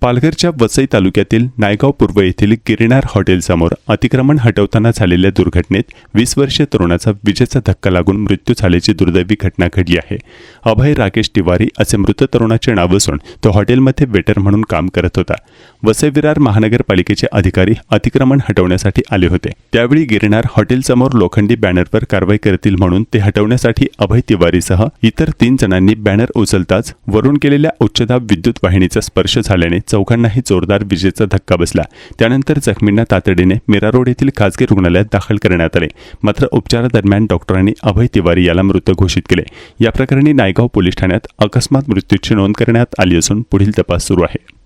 पालघरच्या वसई तालुक्यातील नायगाव पूर्व येथील गिरनार हॉटेलसमोर अतिक्रमण हटवताना झालेल्या दुर्घटनेत 20 वर्षीय तरुणाचा विजेचा धक्का लागून मृत्यू झाल्याची दुर्दैवी घटना घडली आहे। अभय राकेश तिवारी असे मृत तरुणाचे नाव असून तो हॉटेलमध्ये वेटर म्हणून काम करत होता। वसई विरार महानगरपालिकेचे अधिकारी अतिक्रमण हटवण्यासाठी आले होते। त्यावेळी गिरनार हॉटेलसमोर लोखंडी बॅनरवर कारवाई करतील म्हणून ते हटवण्यासाठी अभय तिवारीसह इतर 3 जणांनी बॅनर उचलताच वरून केलेल्या उच्चदाब विद्युत वाहिनीचा स्पर्श झाल्याने चौघांनाही जोरदार विजेचा धक्का बसला। त्यानंतर जखमींना तातडीने मीरा रोड येथील खासगी रुग्णालयात दाखल करण्यात आले। मात्र उपचारादरम्यान डॉक्टरांनी अभय तिवारी याला मृत घोषित केले। या प्रकरणी नायगाव पोलीस ठाण्यात अकस्मात मृत्यूची नोंद करण्यात आली असून पुढील तपास सुरू आहे।